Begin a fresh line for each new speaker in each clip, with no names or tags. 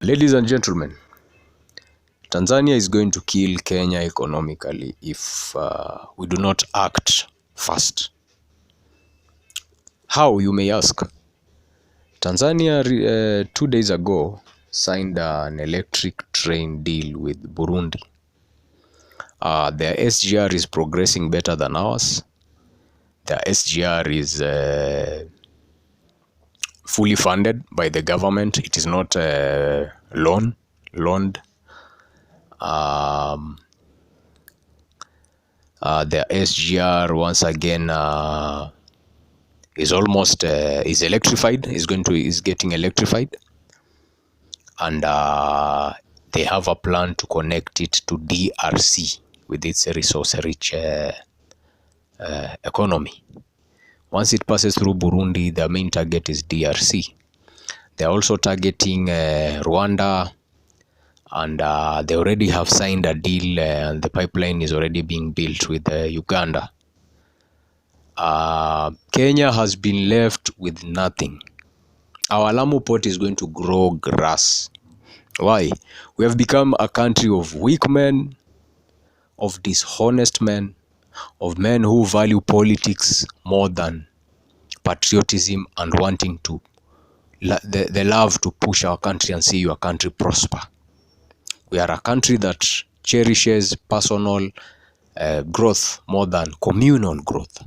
Ladies and gentlemen, Tanzania is going to kill Kenya economically if we do not act fast. How, you may ask? Tanzania 2 days ago signed an electric train deal with Burundi. Their SGR is progressing better than ours. Their SGR is fully funded by the government. It is not loaned. Their SGR once again is almost is electrified. Is getting electrified, and they have a plan to connect it to DRC with its resource-rich economy. Once it passes through Burundi, their main target is DRC. They are also targeting Rwanda, and they already have signed a deal, and the pipeline is already being built with Uganda. Kenya has been left with nothing. Our Lamu port is going to grow grass. Why? We have become a country of weak men, of dishonest men, of men who value politics more than patriotism and wanting to the love to push our country and see your country prosper. We are a country that cherishes personal growth more than communal growth.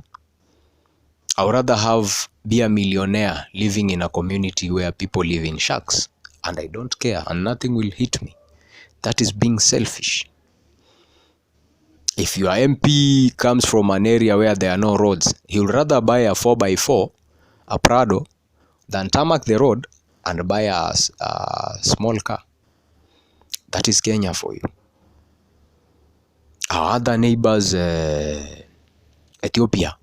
I would rather be a millionaire living in a community where people live in shacks and I don't care and nothing will hit me. That is being selfish. If your MP comes from an area where there are no roads, he will rather buy a 4x4, a Prado, than tarmac the road and buy a small car. That is Kenya for you. Our other neighbors, Ethiopia.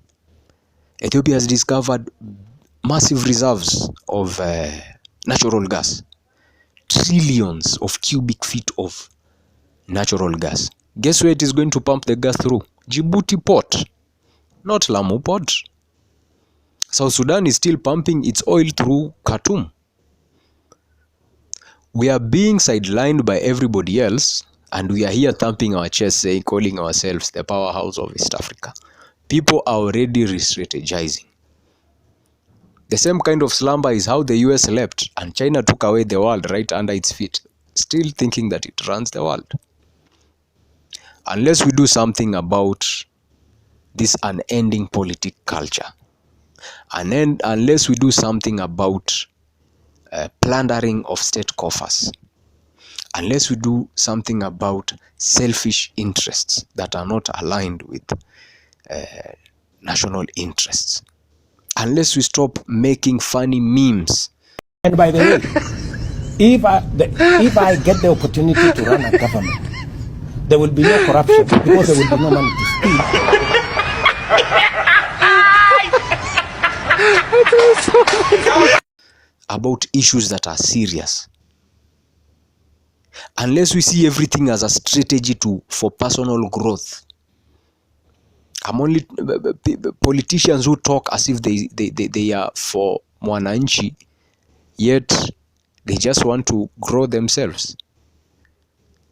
Ethiopia has discovered massive reserves of natural gas. Trillions of cubic feet of natural gas. Guess where it is going to pump the gas through? Djibouti port, not Lamu port. South Sudan is still pumping its oil through Khartoum. We are being sidelined by everybody else, and we are here thumping our chests, calling ourselves the powerhouse of East Africa. People are already re-strategizing. The same kind of slumber is how the US slept, and China took away the world right under its feet, still thinking that it runs the world. Unless we do something about this unending politic culture, and unless we do something about plundering of state coffers, unless we do something about selfish interests that are not aligned with national interests, unless we stop making funny memes.
And by the way, if I get the opportunity to run a government, there will be no corruption because there will be no money to steal.
About issues that are serious. Unless we see everything as a strategy for personal growth. I'm only politicians who talk as if they are for mwananchi, yet they just want to grow themselves.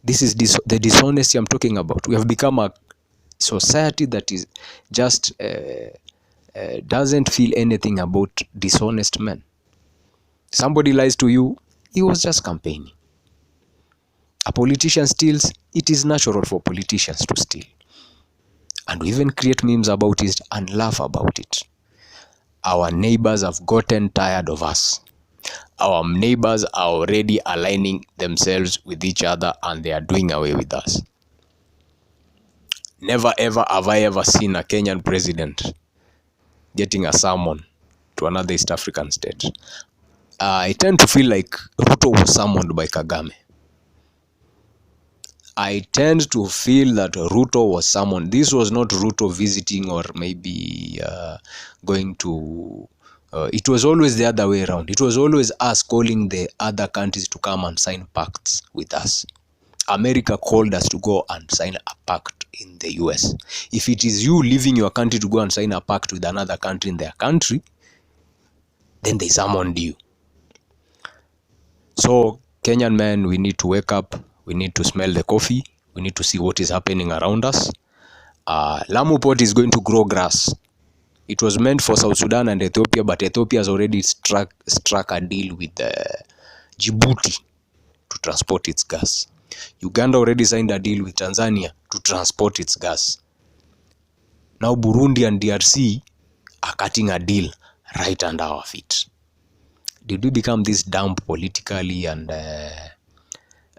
This is the dishonesty I'm talking about. We have become a society that is just doesn't feel anything about dishonest men. Somebody lies to you, he was just campaigning. A politician steals, it is natural for politicians to steal. And we even create memes about it and laugh about it. Our neighbors have gotten tired of us. Our neighbors are already aligning themselves with each other and they are doing away with us. Never ever have I ever seen a Kenyan president getting a summon to another East African state. I tend to feel like Ruto was summoned by Kagame. I tend to feel that Ruto was summoned. This was not Ruto visiting or maybe going to... it was always the other way around. It was always us calling the other countries to come and sign pacts with us. America called us to go and sign a pact in the US. If it is you leaving your country to go and sign a pact with another country in their country, then they summoned you. So Kenyan men, we need to wake up. We need to smell the coffee. We need to see what is happening around us. Lamu Port is going to grow grass. It was meant for South Sudan and Ethiopia, but Ethiopia has already struck a deal with Djibouti to transport its gas. Uganda already signed a deal with Tanzania to transport its gas. Now Burundi and DRC are cutting a deal right under our feet. Did we become this dumb politically and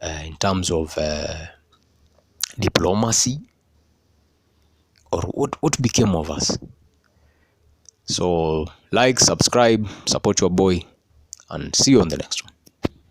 in terms of diplomacy? Or what became of us? So like, subscribe, support your boy, and see you on the next one.